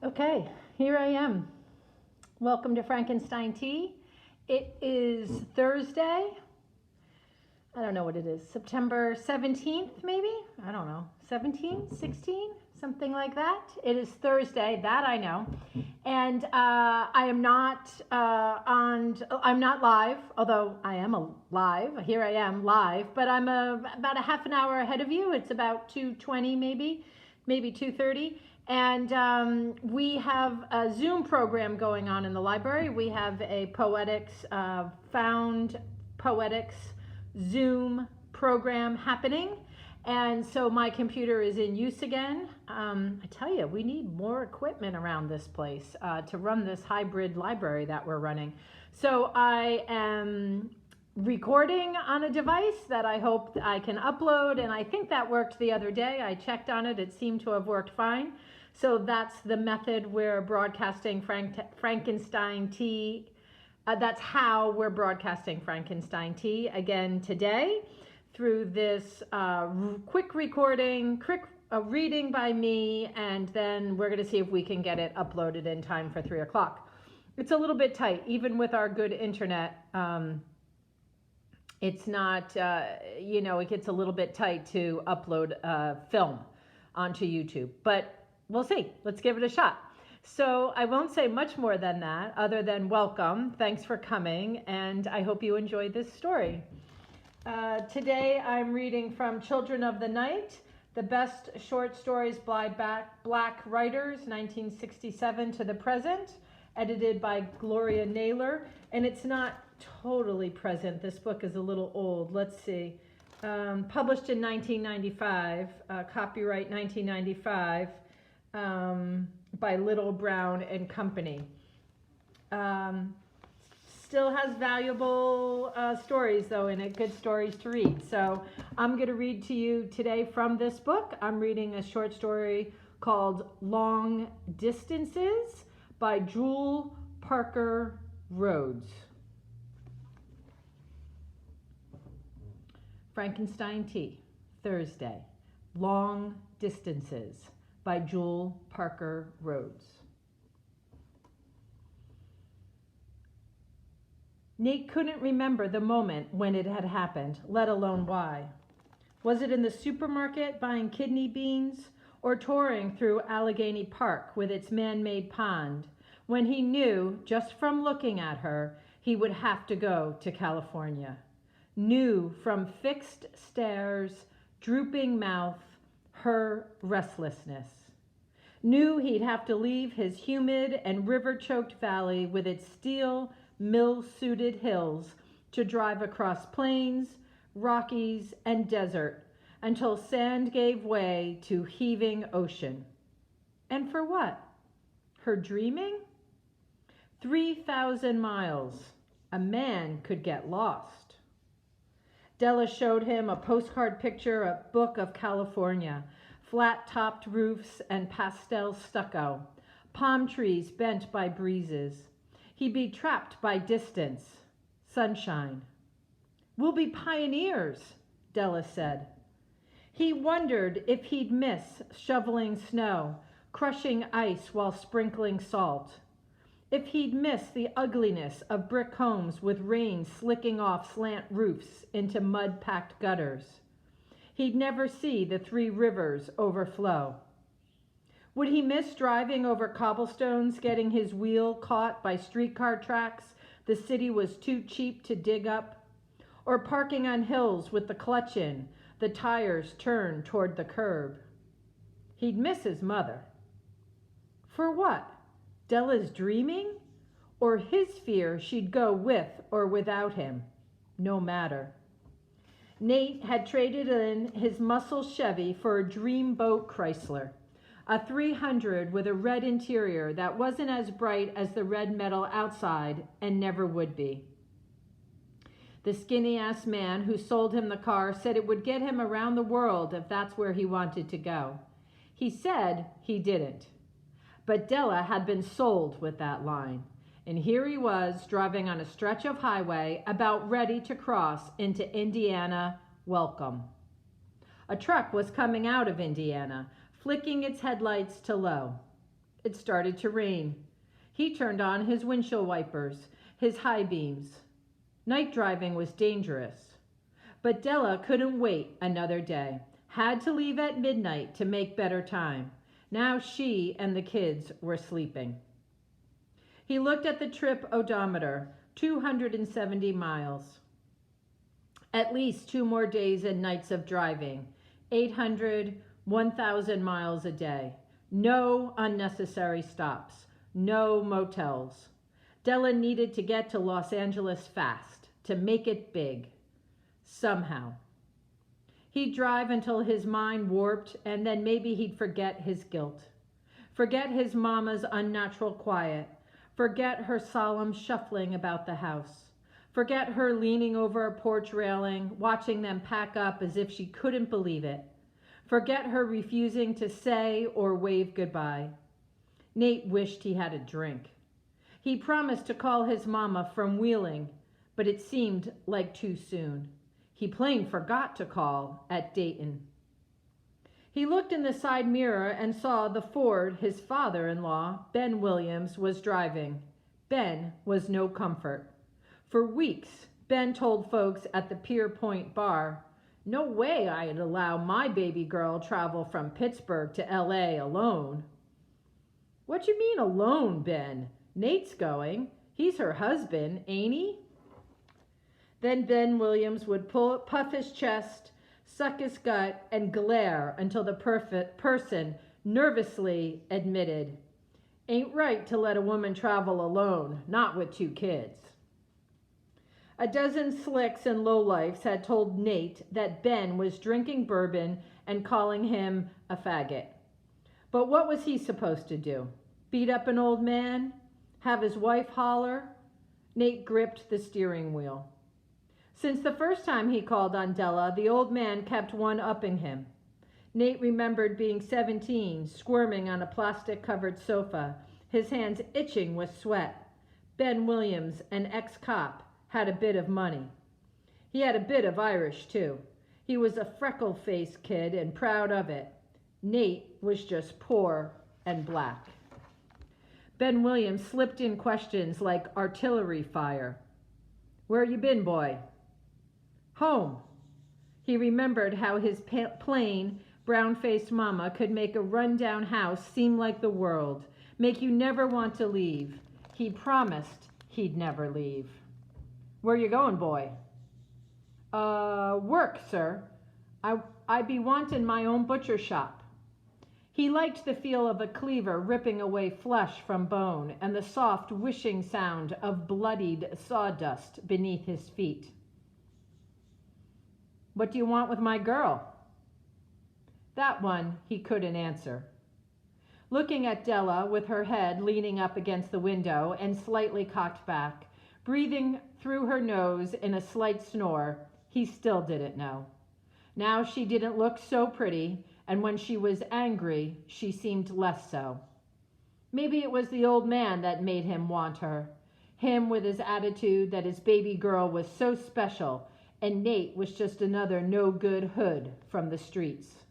Okay, here I am. Welcome to Frankenstein Tea. It is Thursday. I don't know what it is. September 17th, maybe? I don't know. 17, 16, something like that. It is Thursday, that I know. And I am not I'm not live, although I am live. Here I am live, but I'm about a half an hour ahead of you. It's about 2:20 maybe 2:30. And we have a Zoom program going on in the library. We have a poetics, found poetics Zoom program happening. And so my computer is in use again. I tell you, we need more equipment around this place to run this hybrid library that we're running. So I am recording on a device that I hope I can upload, and I think that worked the other day. I checked on it. It seemed to have worked fine. So that's the method we're broadcasting Frankenstein Tea. That's how we're broadcasting Frankenstein Tea again today, through this quick recording, quick reading by me, and then we're going to see if we can get it uploaded in time for 3 o'clock. It's a little bit tight, even with our good internet. It's not, it gets a little bit tight to upload film onto YouTube, but we'll see. Let's give it a shot. So I won't say much more than that, other than welcome. Thanks for coming, and I hope you enjoyed this story. Today I'm reading from Children of the Night, the best short stories by Black writers, 1967 to the present, edited by Gloria Naylor. And it's not totally present. This book is a little old. Let's see. Published in 1995, copyright 1995, by Little Brown and Company. Still has valuable stories, though, in it, good stories to read. So I'm going to read to you today from this book. I'm reading a short story called Long Distances by Jewel Parker Rhodes. Frankenstein Tea, Thursday. Long Distances by Jewel Parker Rhodes. Nate couldn't remember the moment when it had happened, let alone why. Was it in the supermarket buying kidney beans, or touring through Allegheny Park with its man-made pond, when he knew, just from looking at her, he would have to go to California? Knew from fixed stares, drooping mouth, her restlessness. Knew he'd have to leave his humid and river-choked valley with its steel, mill-suited hills to drive across plains, Rockies, and desert until sand gave way to heaving ocean. And for what? Her dreaming? 3,000 miles. A man could get lost. Della showed him a postcard picture, a book of California, flat-topped roofs and pastel stucco, palm trees bent by breezes. He'd be trapped by distance, sunshine. We'll be pioneers, Della said. He wondered if he'd miss shoveling snow, crushing ice while sprinkling salt. If he'd miss the ugliness of brick homes with rain slicking off slant roofs into mud-packed gutters. He'd never see the 3 rivers overflow. Would he miss driving over cobblestones, getting his wheel caught by streetcar tracks the city was too cheap to dig up? Or parking on hills with the clutch in, the tires turned toward the curb? He'd miss his mother. For what? Della's dreaming? Or his fear she'd go with or without him? No matter. Nate had traded in his muscle Chevy for a Dreamboat Chrysler, a 300 with a red interior that wasn't as bright as the red metal outside and never would be. The skinny-ass man who sold him the car said it would get him around the world if that's where he wanted to go. He said he didn't. But Della had been sold with that line. And here he was driving on a stretch of highway about ready to cross into Indiana welcome. A truck was coming out of Indiana, flicking its headlights to low. It started to rain. He turned on his windshield wipers, his high beams. Night driving was dangerous. But Della couldn't wait another day. Had to leave at midnight to make better time. Now she and the kids were sleeping. He looked at the trip odometer, 270 miles. At least 2 more days and nights of driving, 800, 1,000 miles a day. No unnecessary stops, no motels. Della needed to get to Los Angeles fast, to make it big. Somehow. He'd drive until his mind warped, and then maybe he'd forget his guilt. Forget his mama's unnatural quiet. Forget her solemn shuffling about the house. Forget her leaning over a porch railing, watching them pack up as if she couldn't believe it. Forget her refusing to say or wave goodbye. Nate wished he had a drink. He promised to call his mama from Wheeling, but it seemed like too soon. He plain forgot to call at Dayton. He looked in the side mirror and saw the Ford his father-in-law, Ben Williams, was driving. Ben was no comfort. For weeks, Ben told folks at the Pier Point bar, "No way I'd allow my baby girl travel from Pittsburgh to L.A. alone." "What you mean alone, Ben? Nate's going. He's her husband, ain't he?" Then Ben Williams would puff his chest, suck his gut, and glare until the person nervously admitted, "Ain't right to let a woman travel alone, not with 2 kids." A dozen slicks and lowlifes had told Nate that Ben was drinking bourbon and calling him a faggot. But what was he supposed to do? Beat up an old man? Have his wife holler? Nate gripped the steering wheel. Since the first time he called on Della, the old man kept one-upping him. Nate remembered being 17, squirming on a plastic-covered sofa, his hands itching with sweat. Ben Williams, an ex-cop, had a bit of money. He had a bit of Irish, too. He was a freckle-faced kid and proud of it. Nate was just poor and black. Ben Williams slipped in questions like artillery fire. "Where you been, boy?" "Home." He remembered how his plain, brown-faced mama could make a run-down house seem like the world, make you never want to leave. He promised he'd never leave. "Where you going, boy?" Work, sir. I be wantin' my own butcher shop." He liked the feel of a cleaver ripping away flesh from bone and the soft whooshing sound of bloodied sawdust beneath his feet. "What do you want with my girl?" That one he couldn't answer. Looking at Della with her head leaning up against the window and slightly cocked back, breathing through her nose in a slight snore, he still didn't know. Now she didn't look so pretty, and when she was angry, she seemed less so. Maybe it was the old man that made him want her, him with his attitude that his baby girl was so special, and Nate was just another no-good hood from the streets.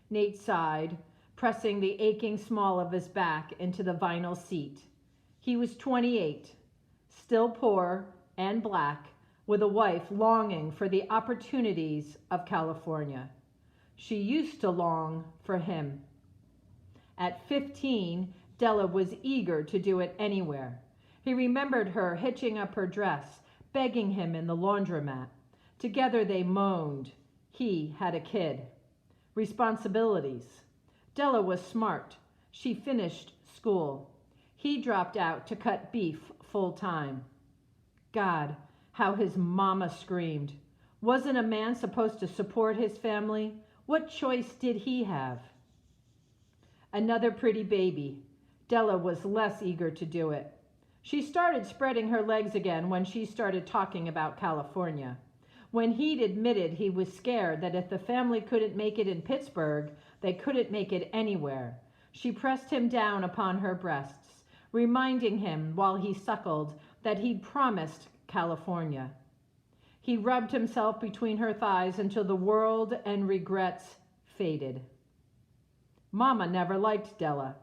Nate sighed, pressing the aching small of his back into the vinyl seat. He was 28, still poor and black, with a wife longing for the opportunities of California. She used to long for him. At 15, Della was eager to do it anywhere. He remembered her hitching up her dress, begging him in the laundromat. Together they moaned. He had a kid. Responsibilities. Della was smart. She finished school. He dropped out to cut beef full time. God, how his mama screamed. Wasn't a man supposed to support his family? What choice did he have? Another pretty baby. Della was less eager to do it. She started spreading her legs again when she started talking about California. When he'd admitted he was scared that if the family couldn't make it in Pittsburgh, they couldn't make it anywhere, she pressed him down upon her breasts, reminding him while he suckled that he'd promised California. He rubbed himself between her thighs until the world and regrets faded. Mama never liked Della.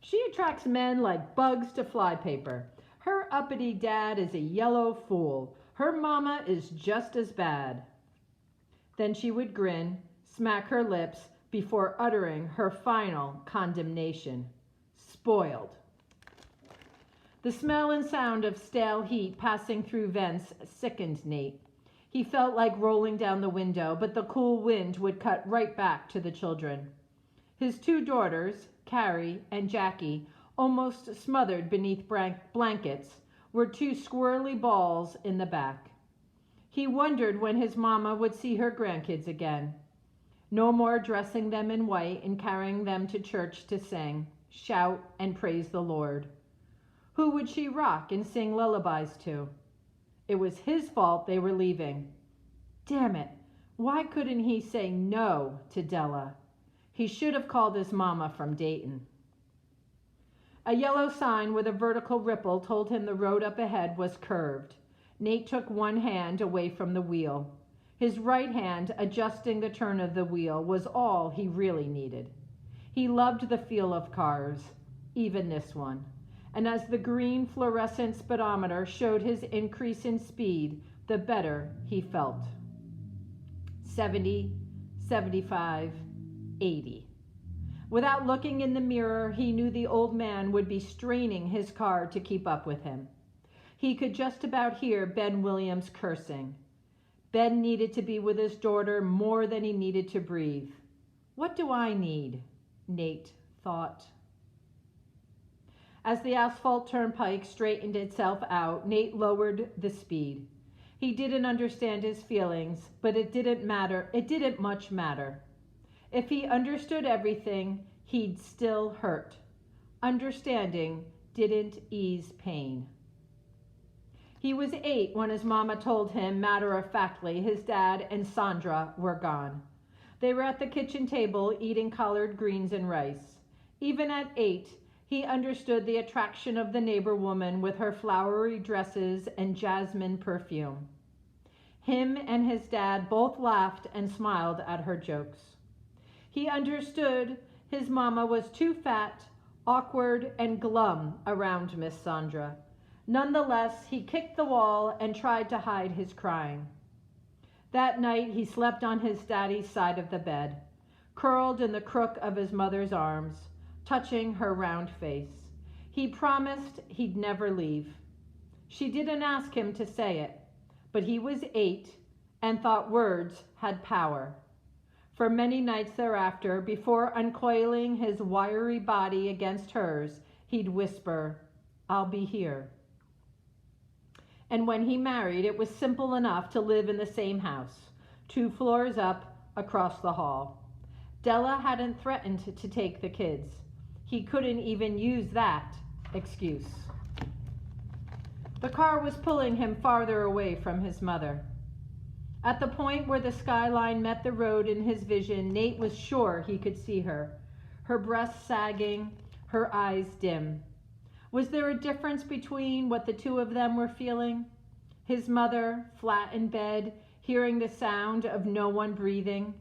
She attracts men like bugs to flypaper. Her uppity dad is a yellow fool. Her mama is just as bad. Then she would grin, smack her lips before uttering her final condemnation. Spoiled. The smell and sound of stale heat passing through vents sickened Nate. He felt like rolling down the window, but the cool wind would cut right back to the children. His two daughters, Carrie and Jackie, almost smothered beneath blankets, were two squirrely balls in the back. He wondered when his mama would see her grandkids again. No more dressing them in white and carrying them to church to sing, shout, and praise the Lord. Who would she rock and sing lullabies to? It was his fault they were leaving. Damn it, why couldn't he say no to Della? He should have called his mama from Dayton. A yellow sign with a vertical ripple told him the road up ahead was curved. Nate took one hand away from the wheel. His right hand, adjusting the turn of the wheel, was all he really needed. He loved the feel of cars, even this one. And as the green fluorescent speedometer showed his increase in speed, the better he felt. 70, 75, 80. Without looking in the mirror, he knew the old man would be straining his car to keep up with him. He could just about hear Ben Williams cursing. Ben needed to be with his daughter more than he needed to breathe. What do I need? Nate thought. As the asphalt turnpike straightened itself out, Nate lowered the speed. He didn't understand his feelings, but it didn't matter. It didn't much matter. If he understood everything, he'd still hurt. Understanding didn't ease pain. He was 8 when his mama told him, matter-of-factly, his dad and Sandra were gone. They were at the kitchen table eating collard greens and rice. Even at 8, he understood the attraction of the neighbor woman with her flowery dresses and jasmine perfume. Him and his dad both laughed and smiled at her jokes. He understood his mama was too fat, awkward, and glum around Miss Sandra. Nonetheless, he kicked the wall and tried to hide his crying. That night, he slept on his daddy's side of the bed, curled in the crook of his mother's arms, touching her round face. He promised he'd never leave. She didn't ask him to say it, but he was 8 and thought words had power. For many nights thereafter, before uncoiling his wiry body against hers, he'd whisper, "I'll be here." And when he married, it was simple enough to live in the same house, 2 floors up across the hall. Della hadn't threatened to take the kids. He couldn't even use that excuse. The car was pulling him farther away from his mother. At the point where the skyline met the road in his vision, Nate was sure he could see her, her breasts sagging, her eyes dim. Was there a difference between what the two of them were feeling? His mother, flat in bed, hearing the sound of no one breathing.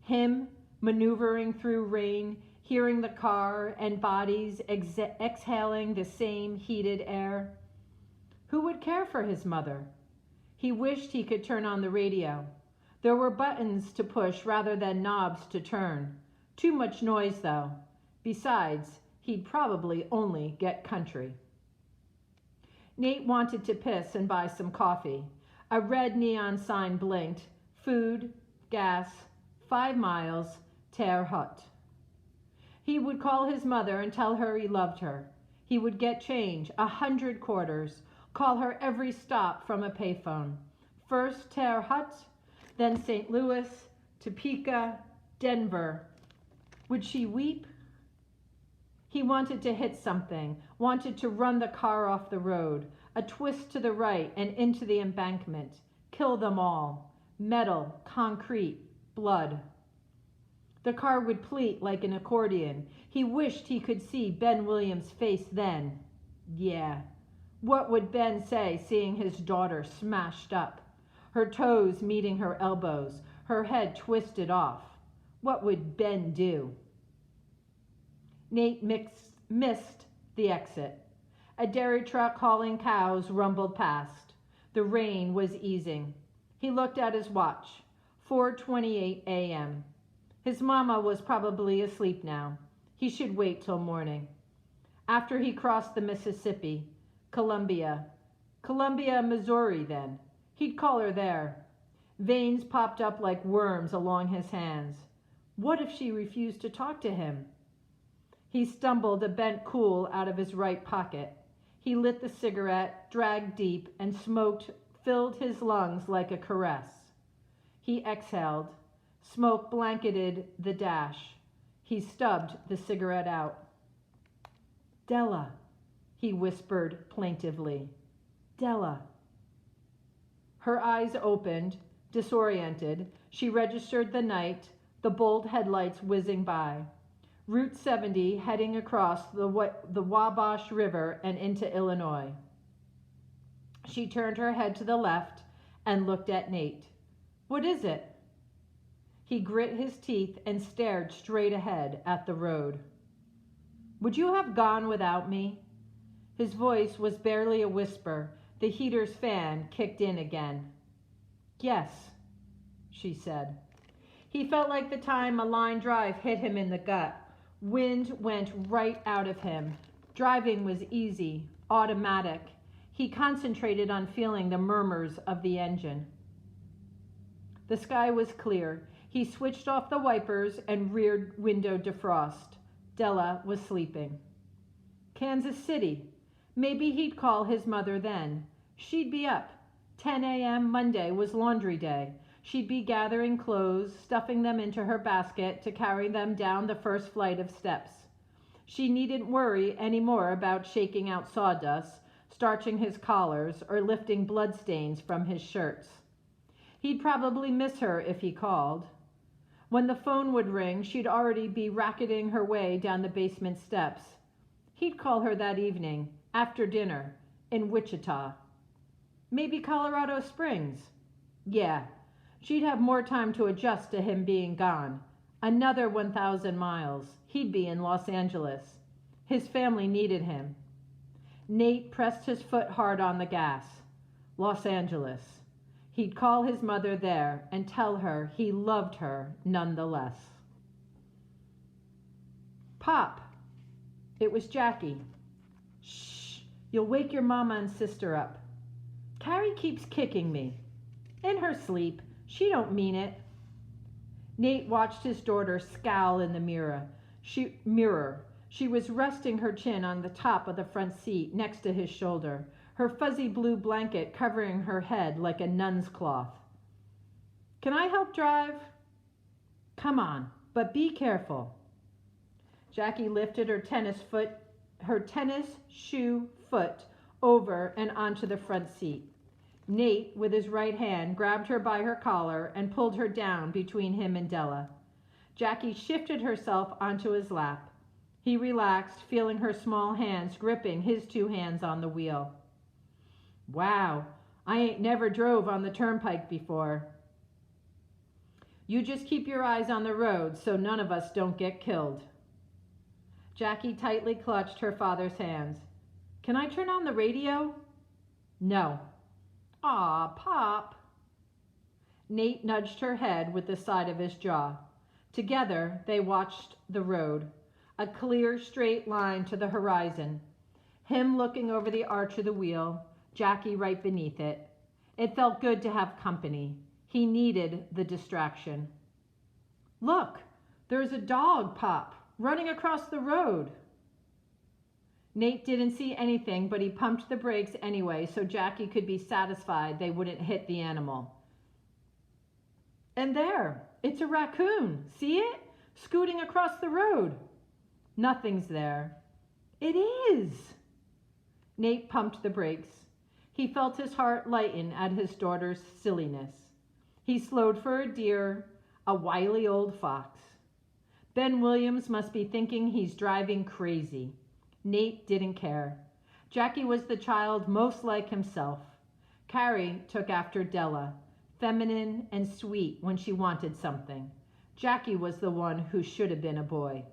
Him, maneuvering through rain, hearing the car and bodies exhaling the same heated air. Who would care for his mother? He wished he could turn on the radio. There were buttons to push rather than knobs to turn. Too much noise, though. Besides, he'd probably only get country. Nate wanted to piss and buy some coffee. A red neon sign blinked. Food, gas, 5 miles, Terre Haute. He would call his mother and tell her he loved her. He would get change, 100 quarters, call her every stop from a payphone. First Terre Haute, then St. Louis, Topeka, Denver. Would she weep? He wanted to hit something, wanted to run the car off the road, a twist to the right and into the embankment, kill them all. Metal, concrete, blood. The car would pleat like an accordion. He wished he could see Ben Williams' face then. Yeah. What would Ben say seeing his daughter smashed up? Her toes meeting her elbows, her head twisted off. What would Ben do? Nate mixed missed the exit. A dairy truck hauling cows rumbled past. The rain was easing. He looked at his watch. 4:28 a.m. His mama was probably asleep now. He should wait till morning. After he crossed the Mississippi, Columbia, Missouri then. He'd call her there. Veins popped up like worms along his hands. What if she refused to talk to him? He stumbled a bent cool out of his right pocket. He lit the cigarette, dragged deep, and smoked filled his lungs like a caress. He exhaled. Smoke blanketed the dash. He stubbed the cigarette out. Della, he whispered plaintively. Della. Her eyes opened, disoriented. She registered the night, the bold headlights whizzing by. Route 70 heading across the Wabash River and into Illinois. She turned her head to the left and looked at Nate. What is it? He grit his teeth and stared straight ahead at the road. Would you have gone without me? His voice was barely a whisper. The heater's fan kicked in again. Yes, she said. He felt like the time a line drive hit him in the gut. Wind went right out of him. Driving was easy, automatic. He concentrated on feeling the murmurs of the engine. The sky was clear. He switched off the wipers and rear window defrost. Della was sleeping. Kansas City. Maybe he'd call his mother then. She'd be up. 10 a.m. Monday was laundry day. She'd be gathering clothes, stuffing them into her basket to carry them down the first flight of steps. She needn't worry any more about shaking out sawdust, starching his collars, or lifting bloodstains from his shirts. He'd probably miss her if he called. When the phone would ring, she'd already be racketing her way down the basement steps. He'd call her that evening, after dinner, in Wichita. Maybe Colorado Springs. Yeah, she'd have more time to adjust to him being gone. Another 1,000 miles. He'd be in Los Angeles. His family needed him. Nate pressed his foot hard on the gas. Los Angeles. He'd call his mother there and tell her he loved her nonetheless. Pop. It was Jackie. Shh, you'll wake your mama and sister up. Carrie keeps kicking me. In her sleep. She don't mean it. Nate watched his daughter scowl in the mirror. She was resting her chin on the top of the front seat next to his shoulder, her fuzzy blue blanket covering her head like a nun's cloth. Can I help drive? Come on, but be careful. Jackie lifted her tennis shoe foot over and onto the front seat. Nate, with his right hand, grabbed her by her collar and pulled her down between him and Della. Jackie shifted herself onto his lap. He relaxed, feeling her small hands gripping his two hands on the wheel. Wow, I ain't never drove on the turnpike before. You just keep your eyes on the road so none of us don't get killed. Jackie tightly clutched her father's hands. Can I turn on the radio? No. Aw, Pop. Nate nudged her head with the side of his jaw. Together, they watched the road, a clear, straight line to the horizon. Him looking over the arch of the wheel, Jackie right beneath it. It felt good to have company. He needed the distraction. Look, there's a dog, Pop, running across the road. Nate didn't see anything, but he pumped the brakes anyway so Jackie could be satisfied they wouldn't hit the animal. And there, it's a raccoon. See it? Scooting across the road. Nothing's there. It is. Nate pumped the brakes. He felt his heart lighten at his daughter's silliness. He slowed for a deer, a wily old fox. Ben Williams must be thinking he's driving crazy. Nate didn't care. Jackie was the child most like himself. Carrie took after Della, feminine and sweet when she wanted something. Jackie was the one who should have been a boy.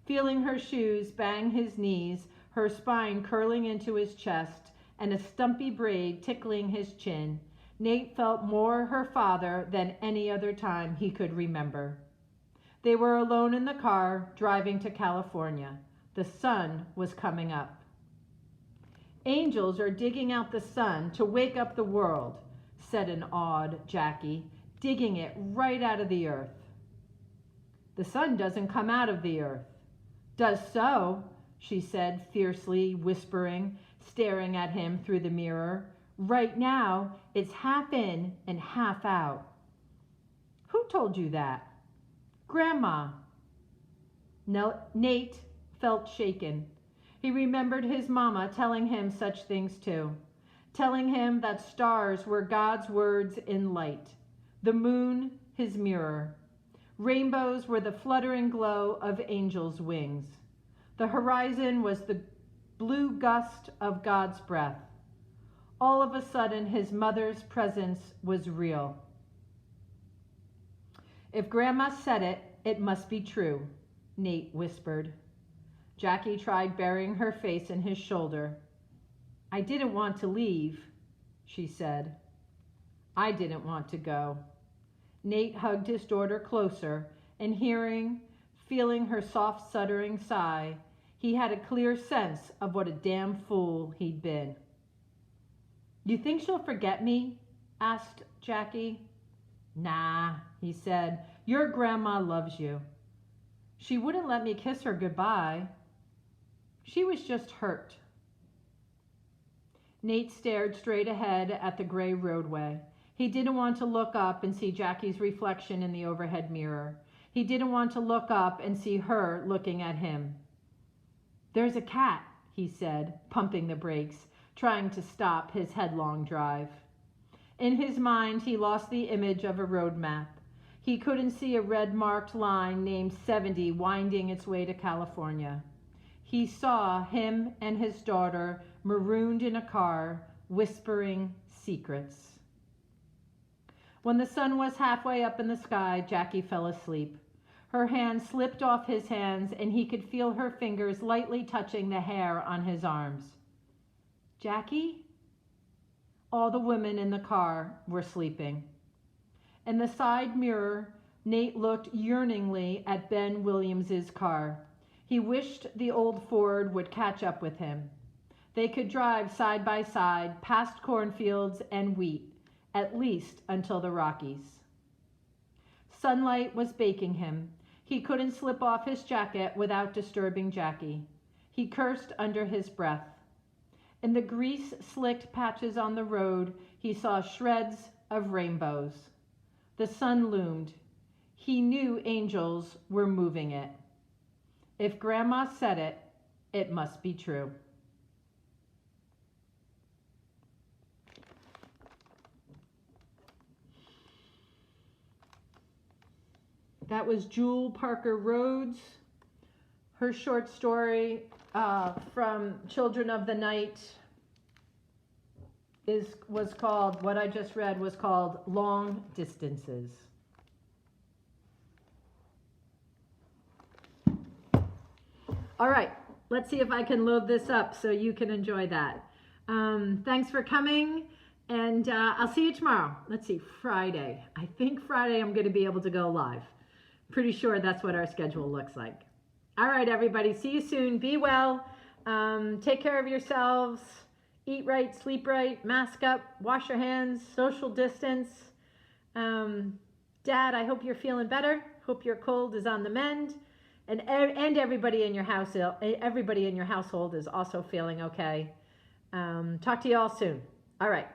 feeling her shoes bang his knees, her spine curling into his chest, and a stumpy braid tickling his chin, Nate felt more her father than any other time he could remember. They were alone in the car, driving to California. The sun was coming up. "Angels are digging out the sun to wake up the world," said an awed Jackie, "digging it right out of the earth." "The sun doesn't come out of the earth." "Does so," she said, fiercely whispering, staring at him through the mirror. "Right now, it's half in and half out." "Who told you that?" "Grandma." Nate felt shaken. He remembered his mama telling him such things too, telling him that stars were God's words in light, the moon his mirror. Rainbows were the fluttering glow of angels' wings. The horizon was the blue gust of God's breath. All of a sudden, his mother's presence was real. "If Grandma said it, it must be true," Nate whispered. Jackie tried burying her face in his shoulder. "I didn't want to leave," she said. "I didn't want to go." Nate hugged his daughter closer, and feeling her soft, shuddering sigh, he had a clear sense of what a damn fool he'd been. "You think she'll forget me?" asked Jackie. "Nah," he said. "Your grandma loves you." "She wouldn't let me kiss her goodbye." "She was just hurt." Nate stared straight ahead at the gray roadway. He didn't want to look up and see Jackie's reflection in the overhead mirror. He didn't want to look up and see her looking at him. "There's a cat," he said, pumping the brakes, trying to stop his headlong drive. In his mind, he lost the image of a road map. He couldn't see a red-marked line named 70 winding its way to California. He saw him and his daughter marooned in a car, whispering secrets. When the sun was halfway up in the sky, Jackie fell asleep. Her hand slipped off his hands, and he could feel her fingers lightly touching the hair on his arms. "Jackie?" All the women in the car were sleeping. In the side mirror, Nate looked yearningly at Ben Williams's car. He wished the old Ford would catch up with him. They could drive side by side past cornfields and wheat, at least until the Rockies. Sunlight was baking him. He couldn't slip off his jacket without disturbing Jackie. He cursed under his breath. In the grease-slicked patches on the road, he saw shreds of rainbows. The sun loomed. He knew angels were moving it. If Grandma said it, it must be true. That was Jewel Parker Rhodes. Her short story from Children of the Night was called, what I just read was called Long Distances. All right, let's see if I can load this up so you can enjoy that. Thanks for coming, and I'll see you tomorrow. Let's see, Friday. I think Friday I'm going to be able to go live. Pretty sure that's what our schedule looks like. All right, everybody, see you soon. Be well. Take care of yourselves. Eat right, sleep right, mask up, wash your hands, social distance. Dad, I hope you're feeling better. Hope your cold is on the mend. And everybody in your house, everybody in your household is also feeling okay. Talk to you all soon. All right.